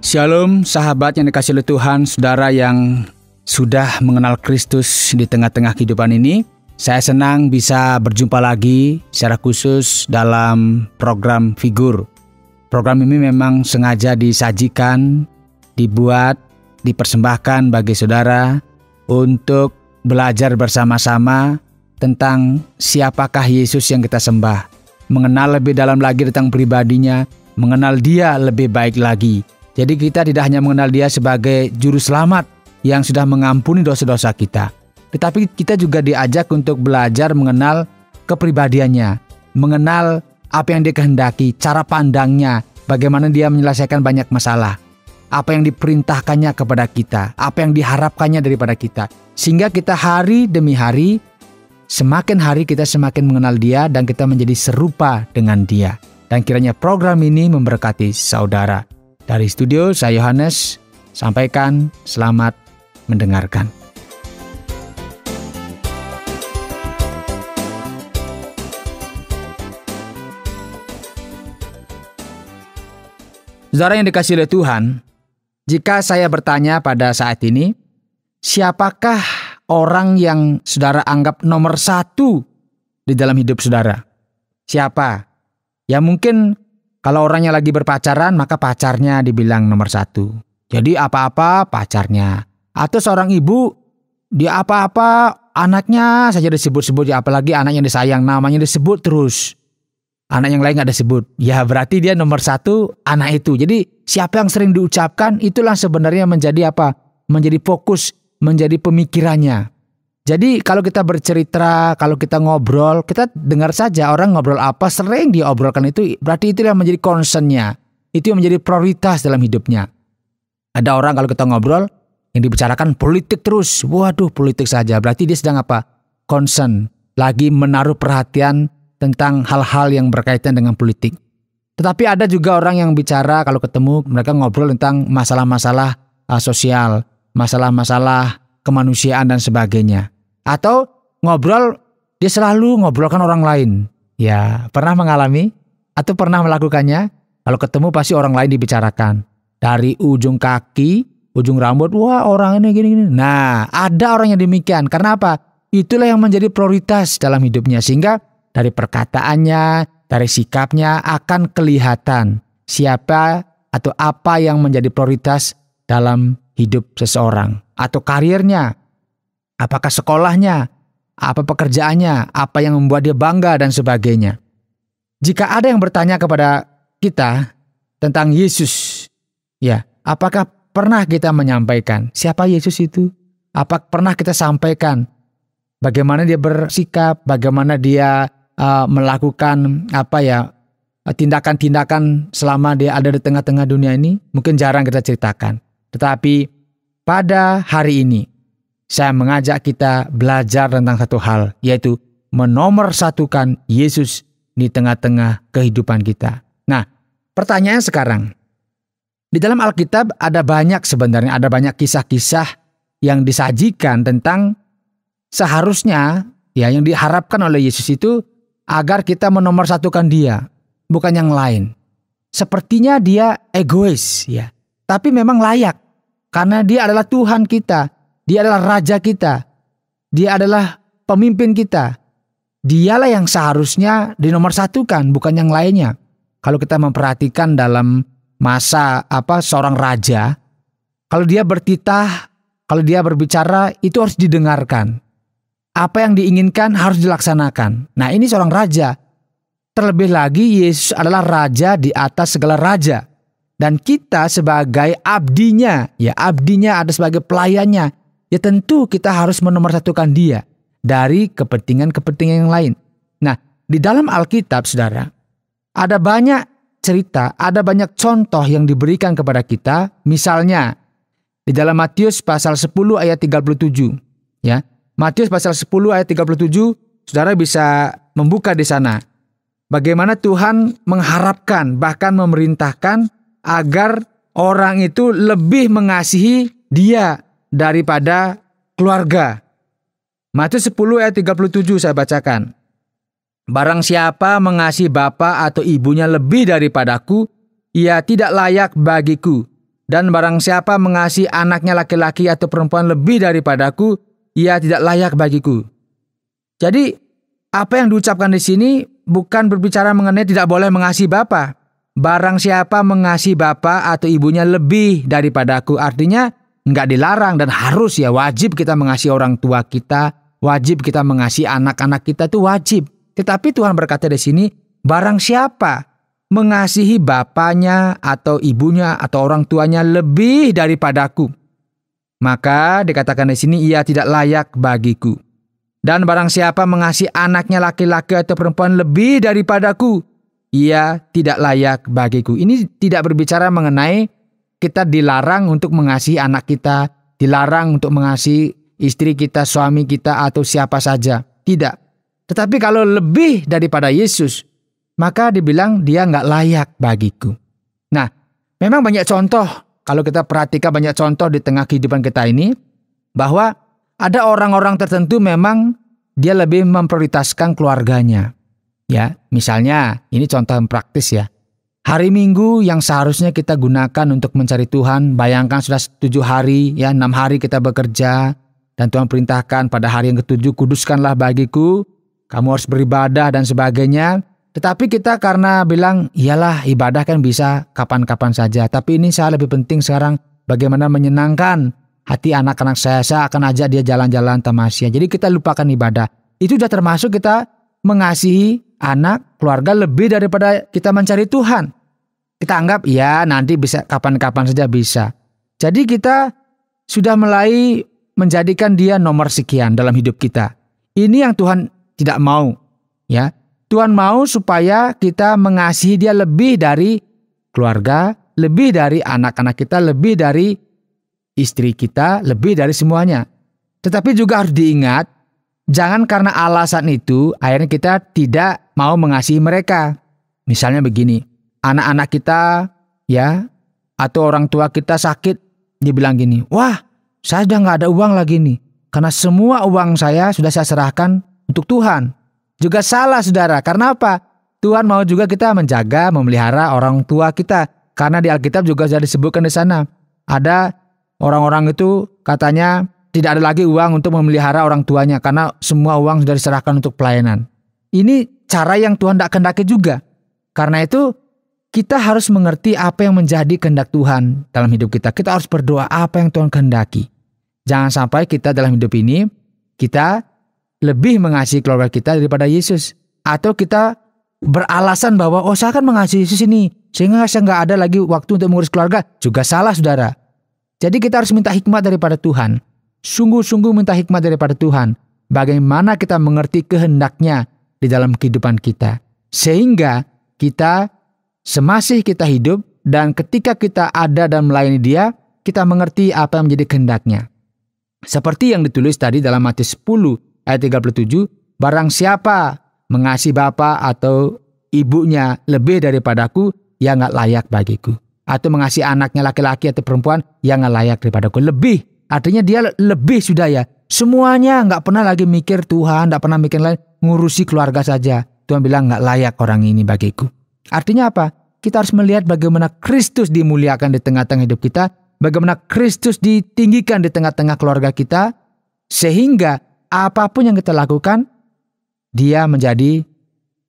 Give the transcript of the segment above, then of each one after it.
Shalom sahabat yang dikasihi oleh Tuhan, saudara yang sudah mengenal Kristus di tengah-tengah kehidupan ini. Saya senang bisa berjumpa lagi secara khusus dalam program Figur. Program ini memang sengaja disajikan, dibuat, dipersembahkan bagi saudara untuk belajar bersama-sama tentang siapakah Yesus yang kita sembah. Mengenal lebih dalam lagi tentang pribadinya, mengenal Dia lebih baik lagi. Jadi kita tidak hanya mengenal Dia sebagai juru selamat yang sudah mengampuni dosa-dosa kita, tetapi kita juga diajak untuk belajar mengenal kepribadiannya, mengenal apa yang Dia kehendaki, cara pandangnya, bagaimana Dia menyelesaikan banyak masalah, apa yang diperintahkannya kepada kita, apa yang diharapkannya daripada kita, sehingga kita hari demi hari, semakin hari kita semakin mengenal Dia dan kita menjadi serupa dengan Dia. Dan kiranya program ini memberkati saudara. Dari studio, saya Yohanes, sampaikan selamat mendengarkan. Saudara yang dikasihi oleh Tuhan, jika saya bertanya pada saat ini, siapakah orang yang saudara anggap nomor satu di dalam hidup saudara? Siapa? Ya mungkin kalau orangnya lagi berpacaran, maka pacarnya dibilang nomor satu. Jadi apa-apa pacarnya. Atau seorang ibu, dia apa-apa anaknya saja disebut-sebut. Ya, apalagi anak yang disayang, namanya disebut terus. Anak yang lain gak disebut. Ya berarti dia nomor satu anak itu. Jadi siapa yang sering diucapkan, itulah sebenarnya menjadi apa? Menjadi fokus, menjadi pemikirannya. Jadi kalau kita bercerita, kalau kita ngobrol, kita dengar saja orang ngobrol apa, sering diobrolkan itu, berarti itu yang menjadi concern-nya. Itu yang menjadi prioritas dalam hidupnya. Ada orang kalau kita ngobrol, yang dibicarakan politik terus. Waduh, politik saja. Berarti dia sedang apa? Concern. Lagi menaruh perhatian tentang hal-hal yang berkaitan dengan politik. Tetapi ada juga orang yang bicara, kalau ketemu, mereka ngobrol tentang masalah-masalah sosial, masalah-masalah kemanusiaan dan sebagainya. Atau ngobrol, dia selalu ngobrolkan orang lain. Ya, pernah mengalami atau pernah melakukannya? Kalau ketemu pasti orang lain dibicarakan. Dari ujung kaki, ujung rambut, wah orang ini gini-gini. Nah, ada orang yang demikian. Karena apa? Itulah yang menjadi prioritas dalam hidupnya. Sehingga dari perkataannya, dari sikapnya akan kelihatan siapa atau apa yang menjadi prioritas dalam hidup seseorang. Atau karirnya. Apakah sekolahnya, apa pekerjaannya, apa yang membuat dia bangga dan sebagainya. Jika ada yang bertanya kepada kita tentang Yesus, ya, apakah pernah kita menyampaikan siapa Yesus itu? Apa pernah kita sampaikan bagaimana dia bersikap, bagaimana dia melakukan tindakan-tindakan selama dia ada di tengah-tengah dunia ini? Mungkin jarang kita ceritakan. Tetapi pada hari ini, saya mengajak kita belajar tentang satu hal, yaitu menomorsatukan Yesus di tengah-tengah kehidupan kita. Nah, pertanyaan sekarang, di dalam Alkitab ada banyak kisah-kisah yang disajikan tentang seharusnya ya yang diharapkan oleh Yesus itu agar kita menomorsatukan Dia, bukan yang lain. Sepertinya Dia egois, ya, tapi memang layak karena Dia adalah Tuhan kita. Dia adalah Raja kita. Dia adalah pemimpin kita. Dialah yang seharusnya dinomorsatukan, bukan yang lainnya. Kalau kita memperhatikan dalam masa seorang raja, kalau dia bertitah, kalau dia berbicara, itu harus didengarkan. Apa yang diinginkan harus dilaksanakan. Nah, ini seorang raja. Terlebih lagi Yesus adalah raja di atas segala raja. Dan kita sebagai abdinya, ya abdinya ada sebagai pelayannya. Ya tentu kita harus menomorsatukan Dia dari kepentingan-kepentingan yang lain. Nah, di dalam Alkitab, saudara, ada banyak cerita, ada banyak contoh yang diberikan kepada kita. Misalnya, di dalam Matius pasal 10 ayat 37. Ya, Matius pasal 10 ayat 37, saudara bisa membuka di sana. Bagaimana Tuhan mengharapkan, bahkan memerintahkan agar orang itu lebih mengasihi Dia daripada keluarga. Matius 10 ayat 37 saya bacakan. Barang siapa mengasihi bapa atau ibunya lebih daripadaku, ia tidak layak bagiku. Dan barang siapa mengasihi anaknya laki-laki atau perempuan lebih daripadaku, ia tidak layak bagiku. Jadi, apa yang diucapkan di sini bukan berbicara mengenai tidak boleh mengasihi bapa. Barang siapa mengasihi bapa atau ibunya lebih daripadaku, artinya nggak dilarang dan harus ya, wajib kita mengasihi orang tua kita, wajib kita mengasihi anak-anak kita, itu wajib. Tetapi Tuhan berkata di sini, barang siapa mengasihi bapanya atau ibunya atau orang tuanya lebih daripadaku, maka dikatakan di sini ia tidak layak bagiku. Dan barang siapa mengasihi anaknya laki-laki atau perempuan lebih daripadaku, ia tidak layak bagiku. Ini tidak berbicara mengenai kita dilarang untuk mengasihi anak kita, dilarang untuk mengasihi istri kita, suami kita, atau siapa saja. Tidak. Tetapi kalau lebih daripada Yesus, maka dibilang dia nggak layak bagiku. Nah, memang banyak contoh, kalau kita perhatikan banyak contoh di tengah kehidupan kita ini, bahwa ada orang-orang tertentu memang dia lebih memprioritaskan keluarganya. Ya, misalnya, ini contoh yang praktis ya. Hari Minggu yang seharusnya kita gunakan untuk mencari Tuhan, bayangkan sudah 7 hari, ya 6 hari kita bekerja, dan Tuhan perintahkan pada hari yang ke-7, kuduskanlah bagiku, kamu harus beribadah dan sebagainya. Tetapi kita karena bilang, iyalah ibadah kan bisa kapan-kapan saja. Tapi ini saya lebih penting sekarang bagaimana menyenangkan hati anak-anak saya. Saya akan ajak dia jalan-jalan tamasya. Jadi kita lupakan ibadah. Itu sudah termasuk kita mengasihi anak, keluarga lebih daripada kita mencari Tuhan. Kita anggap ya nanti bisa kapan-kapan saja bisa. Jadi kita sudah mulai menjadikan dia nomor sekian dalam hidup kita. Ini yang Tuhan tidak mau, ya. Tuhan mau supaya kita mengasihi dia lebih dari keluarga, lebih dari anak-anak kita, lebih dari istri kita, lebih dari semuanya. Tetapi juga harus diingat, jangan karena alasan itu akhirnya kita tidak mau mengasihi mereka. Misalnya begini, anak-anak kita ya, atau orang tua kita sakit, dia bilang gini, wah saya sudah nggak ada uang lagi nih, karena semua uang saya sudah saya serahkan untuk Tuhan. Juga salah saudara, karena apa? Tuhan mau juga kita menjaga, memelihara orang tua kita. Karena di Alkitab juga sudah disebutkan di sana. Ada orang-orang itu katanya tidak ada lagi uang untuk memelihara orang tuanya. Karena semua uang sudah diserahkan untuk pelayanan. Ini cara yang Tuhan tidak kehendaki juga. Karena itu kita harus mengerti apa yang menjadi kehendak Tuhan dalam hidup kita. Kita harus berdoa apa yang Tuhan kehendaki. Jangan sampai kita dalam hidup ini, kita lebih mengasihi keluarga kita daripada Yesus. Atau kita beralasan bahwa saya kan mengasihi Yesus ini, sehingga saya nggak ada lagi waktu untuk mengurus keluarga. Juga salah saudara. Jadi kita harus minta hikmat daripada Tuhan. Sungguh-sungguh minta hikmat daripada Tuhan. Bagaimana kita mengerti kehendaknya di dalam kehidupan kita. Sehingga kita semasih kita hidup dan ketika kita ada dan melayani dia, kita mengerti apa yang menjadi kehendaknya. Seperti yang ditulis tadi dalam Matius 10 ayat 37, barang siapa mengasihi bapa atau ibunya lebih daripadaku, ia nggak layak bagiku. Atau mengasihi anaknya laki-laki atau perempuan, ia nggak layak daripadaku. Lebih, artinya dia lebih sudah ya. Semuanya nggak pernah lagi mikir Tuhan, nggak pernah mikir lain, ngurusi keluarga saja. Tuhan bilang nggak layak orang ini bagiku. Artinya apa? Kita harus melihat bagaimana Kristus dimuliakan di tengah-tengah hidup kita, bagaimana Kristus ditinggikan di tengah-tengah keluarga kita, sehingga apapun yang kita lakukan, dia menjadi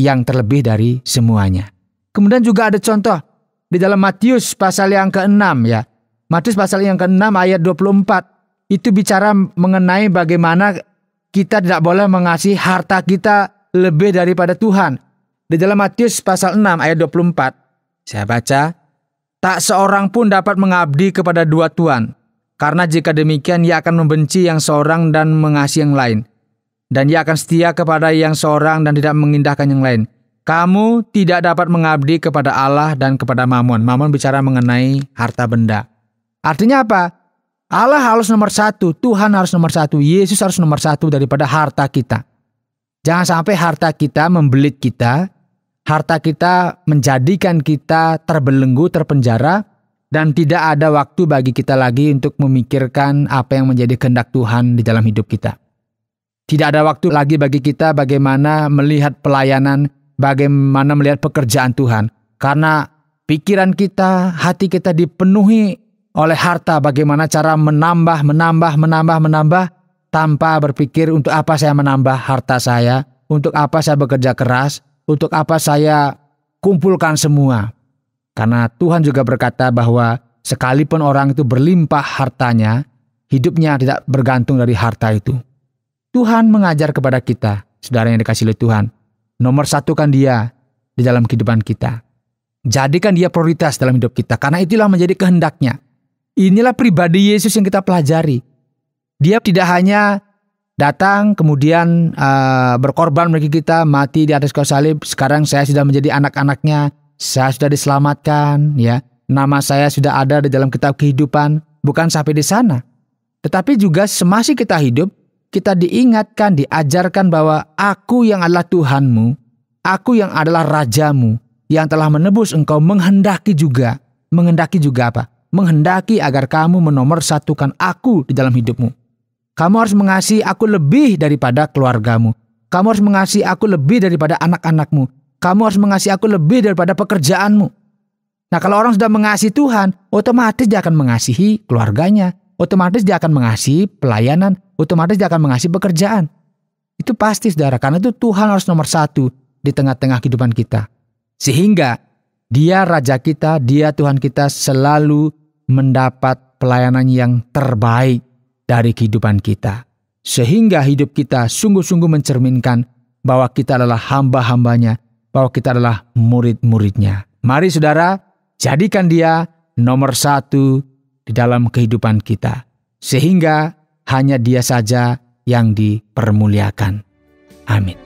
yang terlebih dari semuanya. Kemudian juga ada contoh di dalam Matius pasal yang ke-6 ya. Matius pasal yang ke-6 ayat 24. Itu bicara mengenai bagaimana kita tidak boleh mengasihi harta kita lebih daripada Tuhan. Di dalam Matius pasal 6 ayat 24. Saya baca, tak seorang pun dapat mengabdi kepada dua tuan. Karena jika demikian ia akan membenci yang seorang dan mengasihi yang lain. Dan ia akan setia kepada yang seorang dan tidak mengindahkan yang lain. Kamu tidak dapat mengabdi kepada Allah dan kepada Mammon. Mammon bicara mengenai harta benda. Artinya apa? Allah harus nomor satu, Tuhan harus nomor satu, Yesus harus nomor satu daripada harta kita. Jangan sampai harta kita membelit kita, harta kita menjadikan kita terbelenggu, terpenjara, dan tidak ada waktu bagi kita lagi untuk memikirkan apa yang menjadi kehendak Tuhan di dalam hidup kita. Tidak ada waktu lagi bagi kita bagaimana melihat pelayanan, bagaimana melihat pekerjaan Tuhan. Karena pikiran kita, hati kita dipenuhi oleh harta, bagaimana cara menambah, tanpa berpikir untuk apa saya menambah harta saya, untuk apa saya bekerja keras, untuk apa saya kumpulkan semua. Karena Tuhan juga berkata bahwa sekalipun orang itu berlimpah hartanya, hidupnya tidak bergantung dari harta itu. Tuhan mengajar kepada kita, saudara yang dikasihi oleh Tuhan, nomor satukan Dia di dalam kehidupan kita. Jadikan Dia prioritas dalam hidup kita, karena itulah menjadi kehendaknya. Inilah pribadi Yesus yang kita pelajari. Dia tidak hanya datang kemudian berkorban bagi kita, mati di atas kayu salib. Sekarang saya sudah menjadi anak-anaknya, saya sudah diselamatkan, ya. Nama saya sudah ada di dalam kitab kehidupan. Bukan sampai di sana, tetapi juga semasa kita hidup, kita diingatkan, diajarkan bahwa aku yang adalah Tuhanmu, aku yang adalah Rajamu, yang telah menebus engkau, menghendaki juga apa? Menghendaki agar kamu menomorsatukan aku di dalam hidupmu. Kamu harus mengasihi aku lebih daripada keluargamu. Kamu harus mengasihi aku lebih daripada anak-anakmu. Kamu harus mengasihi aku lebih daripada pekerjaanmu. Nah, kalau orang sudah mengasihi Tuhan, otomatis dia akan mengasihi keluarganya. Otomatis dia akan mengasihi pelayanan, otomatis dia akan mengasihi pekerjaan. Itu pasti, saudara, karena itu Tuhan harus nomor satu di tengah-tengah kehidupan kita. Sehingga Dia Raja kita, Dia Tuhan kita selalu mendapat pelayanan yang terbaik dari kehidupan kita. Sehingga hidup kita sungguh-sungguh mencerminkan bahwa kita adalah hamba-hambanya, bahwa kita adalah murid-muridnya. Mari saudara, jadikan Dia nomor satu di dalam kehidupan kita, sehingga hanya Dia saja yang dipermuliakan. Amin.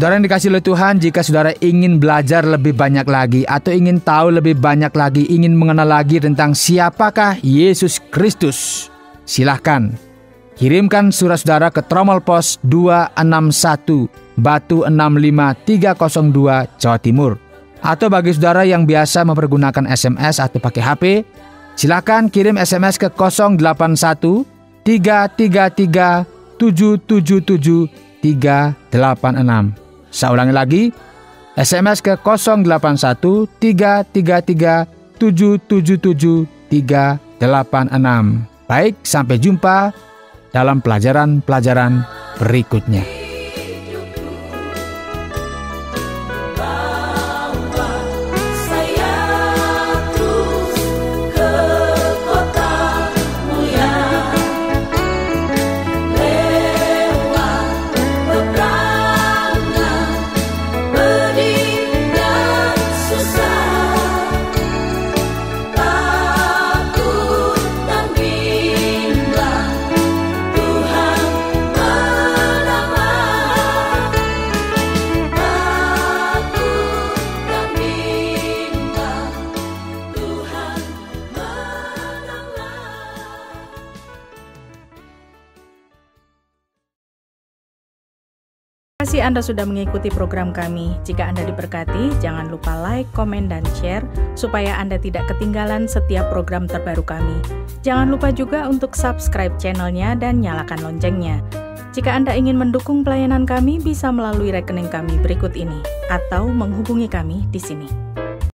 Saudara yang dikasihi oleh Tuhan, jika saudara ingin belajar lebih banyak lagi atau ingin tahu lebih banyak lagi, ingin mengenal lagi tentang siapakah Yesus Kristus, silahkan kirimkan surat saudara ke Tromol Pos 261 Batu 65302 Jawa Timur. Atau bagi saudara yang biasa mempergunakan SMS atau pakai HP, silahkan kirim SMS ke 081 333 777 386. Saya ulangi lagi, SMS ke 081 333 777 386. Baik, sampai jumpa dalam pelajaran-pelajaran berikutnya. Terima kasih Anda sudah mengikuti program kami. Jika Anda diberkati, jangan lupa like, komen, dan share supaya Anda tidak ketinggalan setiap program terbaru kami. Jangan lupa juga untuk subscribe channelnya dan nyalakan loncengnya. Jika Anda ingin mendukung pelayanan kami, bisa melalui rekening kami berikut ini, atau menghubungi kami di sini.